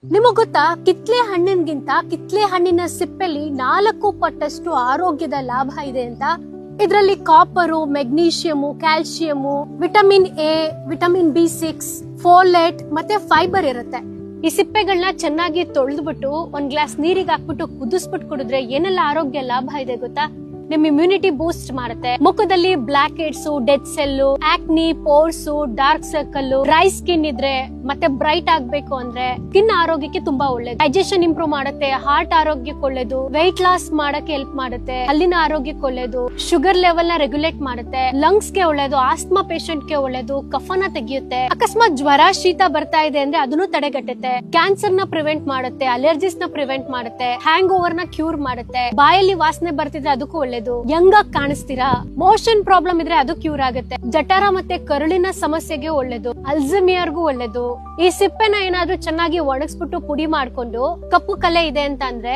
ನಿಮಗ್ ಗೊತ್ತಾ, ಕಿತ್ಲೆ ಹಣ್ಣಿನಗಿಂತ ಕಿತ್ಲೆ ಹಣ್ಣಿನ ಸಿಪ್ಪೆಲಿ 4 ಪಟ್ಟಷ್ಟು ಆರೋಗ್ಯದ ಲಾಭ ಇದೆ ಅಂತ. ಇದರಲ್ಲಿ copper, magnesium, calcium, vitamin A, vitamin B6, folate ಮತ್ತೆ ಫೈಬರ್ ಇರುತ್ತೆ. ಈ ಸಿಪ್ಪೆಗಳನ್ನ ಚೆನ್ನಾಗಿ ತೊಳೆದ್ಬಿಟ್ಟು ಒಂದ್ ಗ್ಲಾಸ್ ನೀರಿಗೆ ಹಾಕ್ಬಿಟ್ಟು ಕುದಿಸ್ಬಿಟ್ಟು ಕುಡಿದ್ರೆ ಏನೆಲ್ಲ ಆರೋಗ್ಯ ಲಾಭ ಇದೆ ಗೊತ್ತಾ? ನಿಮ್ ಇಮ್ಯುನಿಟಿ ಬೂಸ್ಟ್ ಮಾಡುತ್ತೆ, ಮುಖದಲ್ಲಿ blackheads, dead cell, acne, pores, dark circle, dry skin ಇದ್ರೆ ಮತ್ತೆ ಬ್ರೈಟ್ ಆಗ್ಬೇಕು ಅಂದ್ರೆ ಸ್ಕಿನ್ ಆರೋಗ್ಯಕ್ಕೆ ತುಂಬಾ ಒಳ್ಳೇದು. ಡೈಜೆಷನ್ ಇಂಪ್ರೂವ್ ಮಾಡುತ್ತೆ, ಹಾರ್ಟ್ ಆರೋಗ್ಯಕ್ಕೆ ಒಳ್ಳೇದು, ವೆಯ್ಟ್ ಲಾಸ್ ಮಾಡಕ್ಕೆ ಹೆಲ್ಪ್ ಮಾಡುತ್ತೆ, ಹಲ್ಲಿನ ಆರೋಗ್ಯಕ್ಕೆ ಒಳ್ಳೇದು, ಶುಗರ್ ಲೆವೆಲ್ ನ ರೆಗ್ಯುಲೇಟ್ ಮಾಡುತ್ತೆ, ಲಂಗ್ಸ್ ಗೆ ಒಳ್ಳೇದು, ಆಸ್ಮಾ ಪೇಷಂಟ್ ಗೆ ಒಳ್ಳೇದು, ಕಫನ ತೆಗೆಯುತ್ತೆ. ಅಕಸ್ಮಾತ್ ಜ್ವರ ಶೀತ ಬರ್ತಾ ಇದೆ ಅಂದ್ರೆ ಅದನ್ನು ತಡೆಗಟ್ಟುತ್ತೆ, ಕ್ಯಾನ್ಸರ್ ನ ಪ್ರಿವೆಂಟ್ ಮಾಡುತ್ತೆ, ಅಲರ್ಜಿಸ್ ನ ಪ್ರಿವೆಂಟ್ ಮಾಡುತ್ತೆ, ಹ್ಯಾಂಗ್ ಓವರ್ ನ ಕ್ಯೂರ್ ಮಾಡುತ್ತೆ, ಬಾಯಲ್ಲಿ ವಾಸನೆ ಬರ್ತಿದ್ರೆ ಅದಕ್ಕೂ ಒಳ್ಳೇದು, ಯಂಗ್ ಆಗಿ ಕಾಣಿಸ್ತೀರಾ, ಮೋಷನ್ ಪ್ರಾಬ್ಲಮ್ ಇದ್ರೆ ಅದು ಕ್ಯೂರ್ ಆಗುತ್ತೆ, ಜಠರ ಮತ್ತೆ ಕರುಳಿನ ಸಮಸ್ಯೆಗೆ ಒಳ್ಳೇದು, ಅಲ್ಝೈಮರ್ಗೂ ಒಳ್ಳೇದು. ಈ ಸಿಪ್ಪೆನ ಏನಾದ್ರೂ ಚೆನ್ನಾಗಿ ಒಣಗಿಸ್ಬಿಟ್ಟು ಪುಡಿ ಮಾಡ್ಕೊಂಡು, ಕಪ್ಪು ಕಲೆ ಇದೆ ಅಂತ ಅಂದ್ರೆ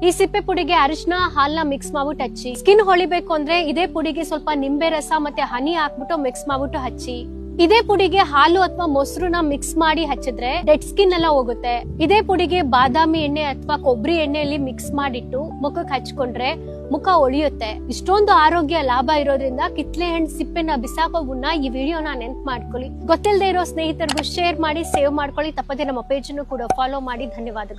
ಈ ಸಿಪ್ಪೆ ಪುಡಿಗೆ ಅರಿಶಿನ ಹಾಲ್ನ ಮಿಕ್ಸ್ ಮಾಡ್ಬಿಟ್ಟು ಹಚ್ಚಿ. ಸ್ಕಿನ್ ಹೊಳಿಬೇಕು ಅಂದ್ರೆ ಇದೇ ಪುಡಿಗೆ ಸ್ವಲ್ಪ ನಿಂಬೆ ರಸ ಮತ್ತೆ ಹನಿ ಹಾಕ್ಬಿಟ್ಟು ಮಿಕ್ಸ್ ಮಾಡ್ಬಿಟ್ಟು ಹಚ್ಚಿ. ಇದೇ ಪುಡಿಗೆ ಹಾಲು ಅಥವಾ ಮೊಸರುನ ಮಿಕ್ಸ್ ಮಾಡಿ ಹಚ್ಚಿದ್ರೆ ಡೆಡ್ ಸ್ಕಿನ್ ಎಲ್ಲ ಹೋಗುತ್ತೆ. ಇದೇ ಪುಡಿಗೆ ಬಾದಾಮಿ ಎಣ್ಣೆ ಅಥವಾ ಕೊಬ್ಬರಿ ಎಣ್ಣೆಯಲ್ಲಿ ಮಿಕ್ಸ್ ಮಾಡಿಟ್ಟು ಮುಖಕ್ಕೆ ಹಚ್ಕೊಂಡ್ರೆ ಮುಖ ಒಳಿಯುತ್ತೆ. ಇಷ್ಟೊಂದು ಆರೋಗ್ಯ ಲಾಭ ಇರೋದ್ರಿಂದ ಕಿತ್ಲೆ ಹಣ್ಣು ಸಿಪ್ಪೆನ ಬಿಸಾಕೋ ಮುನ್ನ ಈ ವಿಡಿಯೋನ ನೆನ್ಪ್ ಮಾಡ್ಕೊಳ್ಳಿ. ಗೊತ್ತಿಲ್ಲದೆ ಇರೋ ಸ್ನೇಹಿತರಿಗೂ ಶೇರ್ ಮಾಡಿ, ಸೇವ್ ಮಾಡ್ಕೊಳ್ಳಿ. ತಪ್ಪದೆ ನಮ್ಮ ಪೇಜ್ ಅನ್ನು ಕೂಡ ಫಾಲೋ ಮಾಡಿ. ಧನ್ಯವಾದಗಳು.